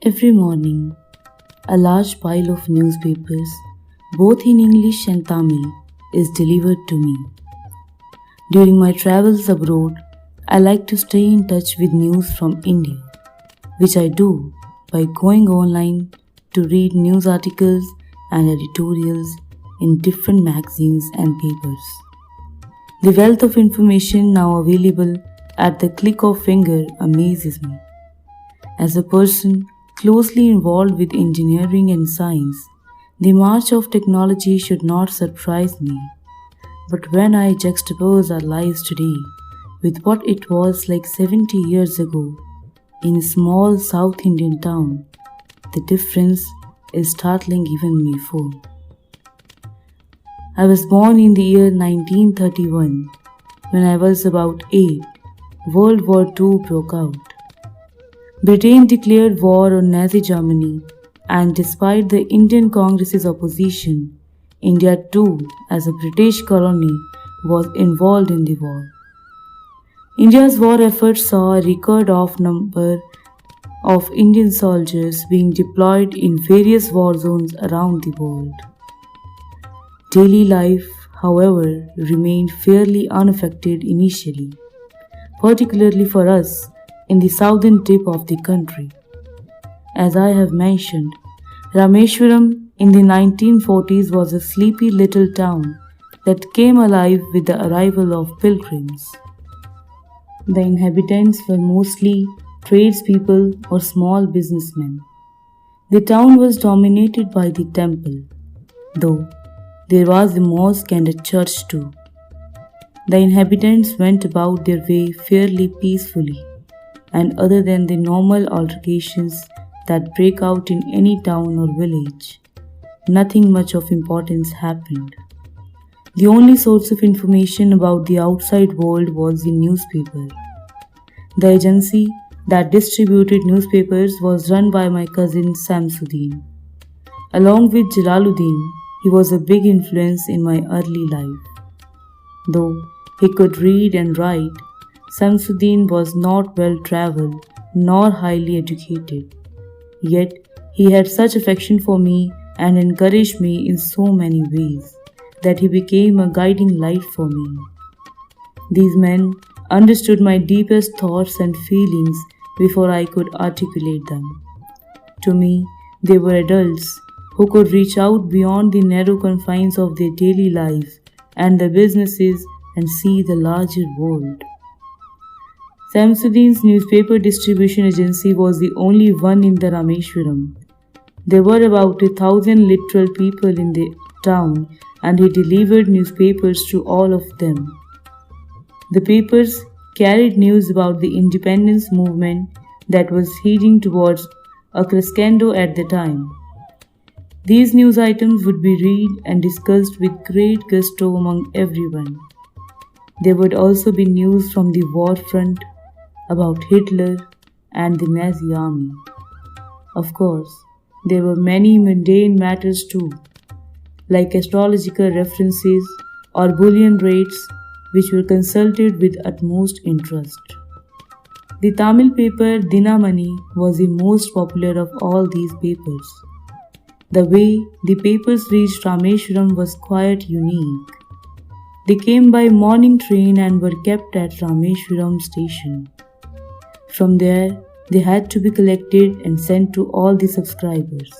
Every morning, a large pile of newspapers, both in English and Tamil, is delivered to me. During my travels abroad, I like to stay in touch with news from India, which I do by going online to read news articles and editorials in different magazines and papers. The wealth of information now available at the click of finger amazes me. As a person closely involved with engineering and science, the march of technology should not surprise me. But when I juxtapose our lives today with what it was like 70 years ago in a small South Indian town, the difference is startling even me for. I was born in the year 1931. When I was about 8, World War II broke out. Britain declared war on Nazi Germany, and despite the Indian Congress's opposition, India too, as a British colony, was involved in the war. India's war efforts saw a record of number of Indian soldiers being deployed in various war zones around the world. Daily life, however, remained fairly unaffected initially, particularly for us in the southern tip of the country. As I have mentioned, Rameshwaram in the 1940s was a sleepy little town that came alive with the arrival of pilgrims. The inhabitants were mostly tradespeople or small businessmen. The town was dominated by the temple, though there was a mosque and a church too. The inhabitants went about their way fairly peacefully, and other than the normal altercations that break out in any town or village, nothing much of importance happened. The only source of information about the outside world was the newspaper. The agency that distributed newspapers was run by my cousin Samsuddin. Along with Jalaluddin, he was a big influence in my early life. Though he could read and write, Samsuddin was not well travelled nor highly educated. Yet he had such affection for me and encouraged me in so many ways that he became a guiding light for me. These men understood my deepest thoughts and feelings before I could articulate them. To me, they were adults who could reach out beyond the narrow confines of their daily lives and their businesses and see the larger world. Samsuddin's newspaper distribution agency was the only one in the Rameshwaram. There were about 1,000 literal people in the town, and he delivered newspapers to all of them. The papers carried news about the independence movement that was heading towards a crescendo at the time. These news items would be read and discussed with great gusto among everyone. There would also be news from the war front about Hitler and the Nazi army. Of course, there were many mundane matters too, like astrological references or bullion rates, which were consulted with utmost interest. The Tamil paper Dinamani was the most popular of all these papers. The way the papers reached Rameshwaram was quite unique. They came by morning train and were kept at Rameshwaram station. From there, they had to be collected and sent to all the subscribers.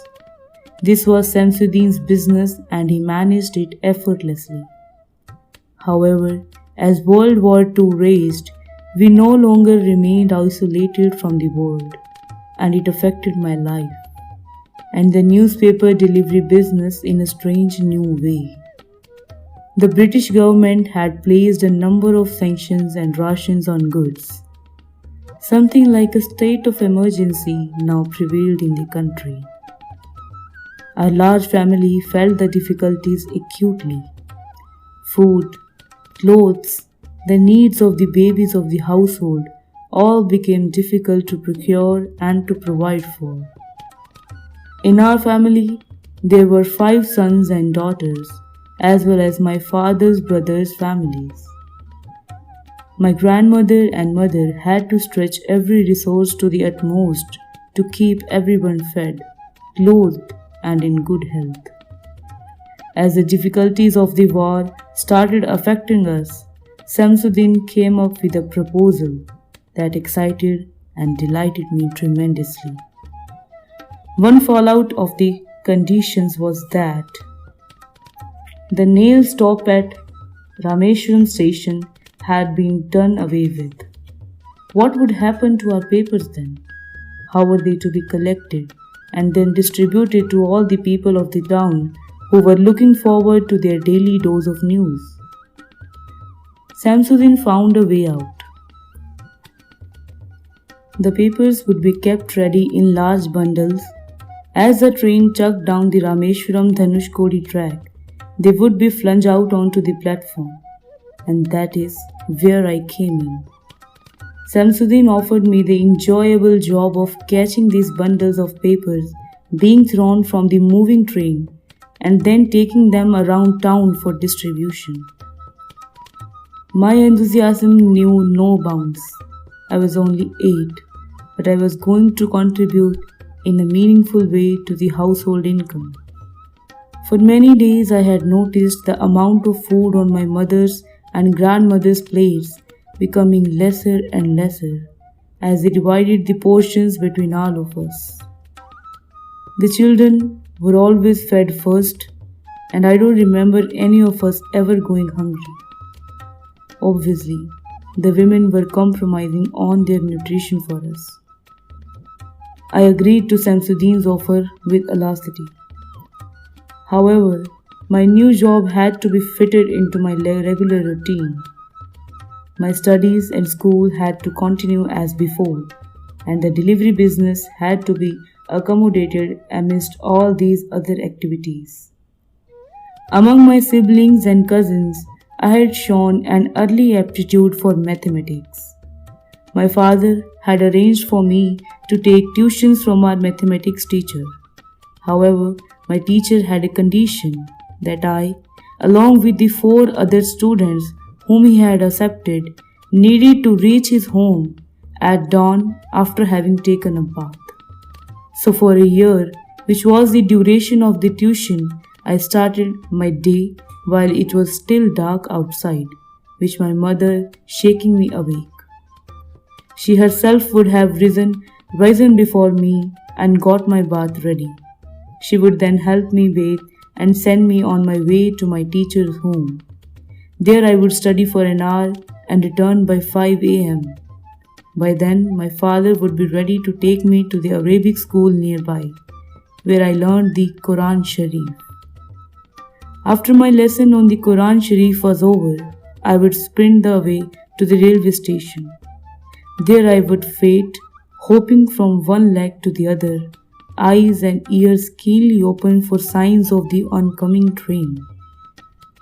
This was Samsuddin's business and he managed it effortlessly. However, as World War II raged, we no longer remained isolated from the world, and it affected my life and the newspaper delivery business in a strange new way. The British government had placed a number of sanctions and rations on goods. Something like a state of emergency now prevailed in the country. Our large family felt the difficulties acutely. Food, clothes, the needs of the babies of the household all became difficult to procure and to provide for. In our family, there were 5 sons and daughters, as well as my father's brothers' families. My grandmother and mother had to stretch every resource to the utmost to keep everyone fed, clothed, and in good health. As the difficulties of the war started affecting us, Samsuddin came up with a proposal that excited and delighted me tremendously. One fallout of the conditions was that the nail stop at Rameshwaram station had been done away with. What would happen to our papers then? How were they to be collected and then distributed to all the people of the town who were looking forward to their daily dose of news? Samsuddin found a way out. The papers would be kept ready in large bundles. As the train chugged down the Rameshwaram Dhanushkodi track, they would be flung out onto the platform, and that is where I came in. Samsuddin offered me the enjoyable job of catching these bundles of papers being thrown from the moving train and then taking them around town for distribution. My enthusiasm knew no bounds. I was only 8, but I was going to contribute in a meaningful way to the household income. For many days I had noticed the amount of food on my mother's and grandmother's plates becoming lesser and lesser as they divided the portions between all of us. The children were always fed first, and I don't remember any of us ever going hungry. Obviously, the women were compromising on their nutrition for us. I agreed to Samsuddin's offer with alacrity. However, my new job had to be fitted into my regular routine. My studies and school had to continue as before, and the delivery business had to be accommodated amidst all these other activities. Among my siblings and cousins, I had shown an early aptitude for mathematics. My father had arranged for me to take tuitions from our mathematics teacher. However, my teacher had a condition that I, along with the 4 other students whom he had accepted, needed to reach his home at dawn after having taken a bath. So for a year, which was the duration of the tuition, I started my day while it was still dark outside, with my mother shaking me awake. She herself would have risen before me and got my bath ready. She would then help me bathe and send me on my way to my teacher's home. There I would study for an hour and return by 5 a.m. By then, my father would be ready to take me to the Arabic school nearby, where I learned the Quran Sharif. After my lesson on the Quran Sharif was over, I would sprint the way to the railway station. There I would wait, hopping from one leg to the other, eyes and ears keenly open for signs of the oncoming train.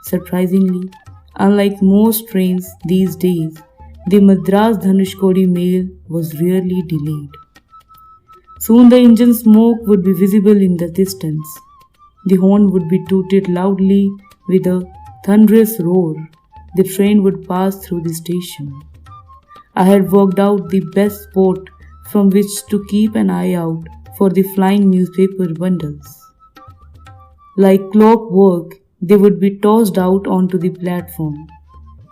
Surprisingly, unlike most trains these days, the Madras Dhanushkodi mail was rarely delayed. Soon the engine smoke would be visible in the distance. The horn would be tooted loudly with a thunderous roar. The train would pass through the station. I had worked out the best spot from which to keep an eye out for the flying newspaper bundles. Like clockwork, they would be tossed out onto the platform.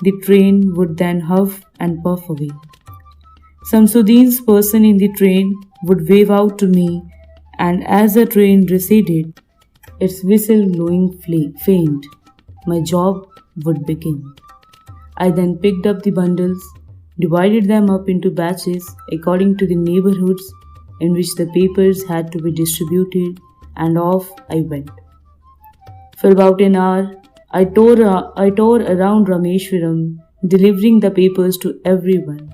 The train would then huff and puff away. Samsuddin's person in the train would wave out to me, and as the train receded, its whistle glowing faint, my job would begin. I then picked up the bundles, divided them up into batches according to the neighborhoods in which the papers had to be distributed, and off I went. For about an hour, I tore around Rameshwaram, delivering the papers to everyone.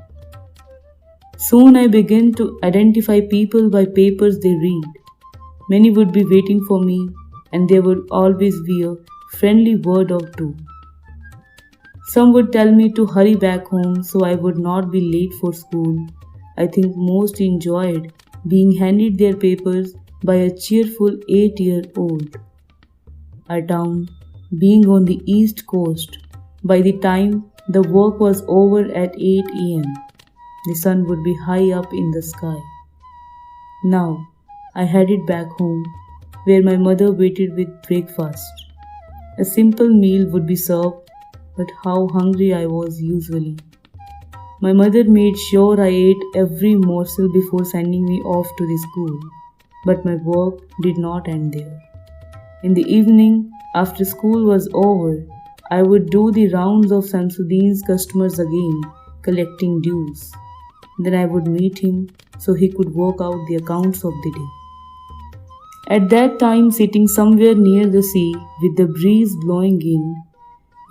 Soon I began to identify people by papers they read. Many would be waiting for me, and there would always be a friendly word or two. Some would tell me to hurry back home so I would not be late for school. I think most enjoyed being handed their papers by a cheerful 8-year-old. Our town being on the east coast, by the time the work was over at 8 a.m., the sun would be high up in the sky. Now, I headed back home, where my mother waited with breakfast. A simple meal would be served, but how hungry I was usually. My mother made sure I ate every morsel before sending me off to the school, but my work did not end there. In the evening, after school was over, I would do the rounds of Samsudeen's customers again, collecting dues. Then I would meet him so he could work out the accounts of the day. At that time, sitting somewhere near the sea with the breeze blowing in,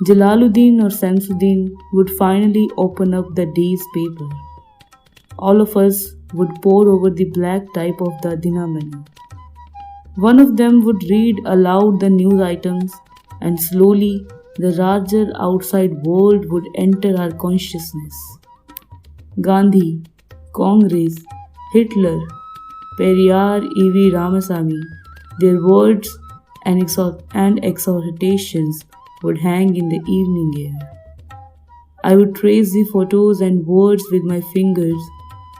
Jalaluddin or Samsudeen would finally open up the day's paper. All of us would pore over the black type of the Dinamani. One of them would read aloud the news items, and slowly the larger outside world would enter our consciousness. Gandhi, Congress, Hitler, Periyar E.V. Ramasamy, their words and exhortations would hang in the evening air. I would trace the photos and words with my fingers,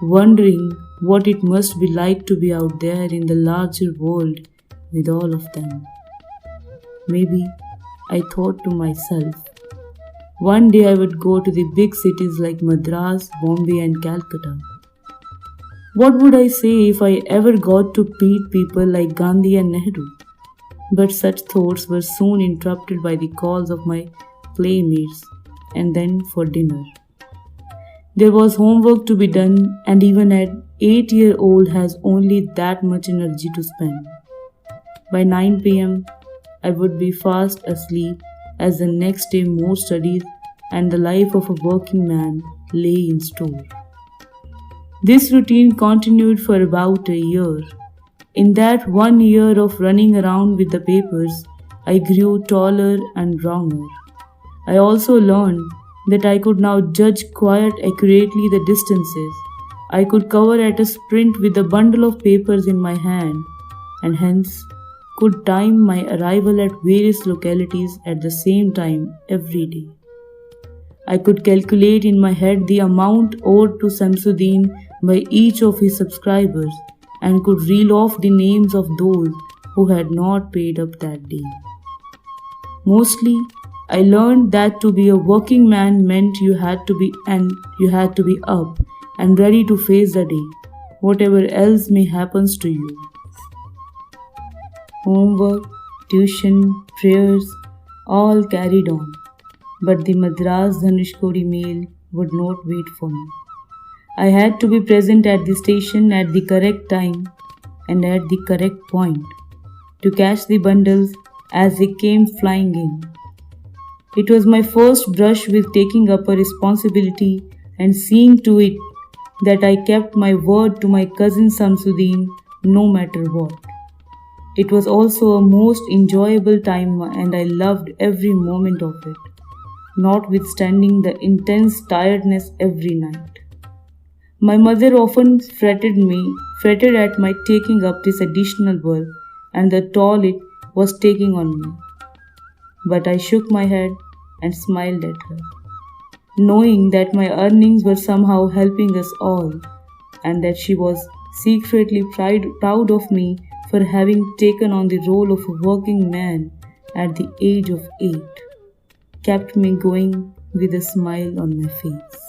wondering what it must be like to be out there in the larger world with all of them. Maybe I thought to myself, one day I would go to the big cities like Madras, Bombay, and Calcutta. What would I say if I ever got to meet people like Gandhi and Nehru? But such thoughts were soon interrupted by the calls of my playmates, and then for dinner. There was homework to be done, and even an 8-year-old has only that much energy to spend. By 9 p.m., I would be fast asleep, as the next day more studies and the life of a working man lay in store. This routine continued for about a year. In that 1 year of running around with the papers, I grew taller and browner. I also learned that I could now judge quite accurately the distances I could cover at a sprint with a bundle of papers in my hand, and hence could time my arrival at various localities at the same time every day. I could calculate in my head the amount owed to Samsudeen by each of his subscribers, and could reel off the names of those who had not paid up that day. Mostly, I learned that to be a working man meant you had to be up and ready to face the day, whatever else may happen to you. Homework, tuition, prayers, all carried on, but the Madras Dhanushkodi mail would not wait for me. I had to be present at the station at the correct time and at the correct point to catch the bundles as they came flying in. It was my first brush with taking up a responsibility and seeing to it that I kept my word to my cousin Samsudeen no matter what. It was also a most enjoyable time, and I loved every moment of it, notwithstanding the intense tiredness every night. My mother often fretted at my taking up this additional work and the toll it was taking on me. But I shook my head and smiled at her, knowing that my earnings were somehow helping us all, and that she was secretly proud of me for having taken on the role of a working man at the age of 8, kept me going with a smile on my face.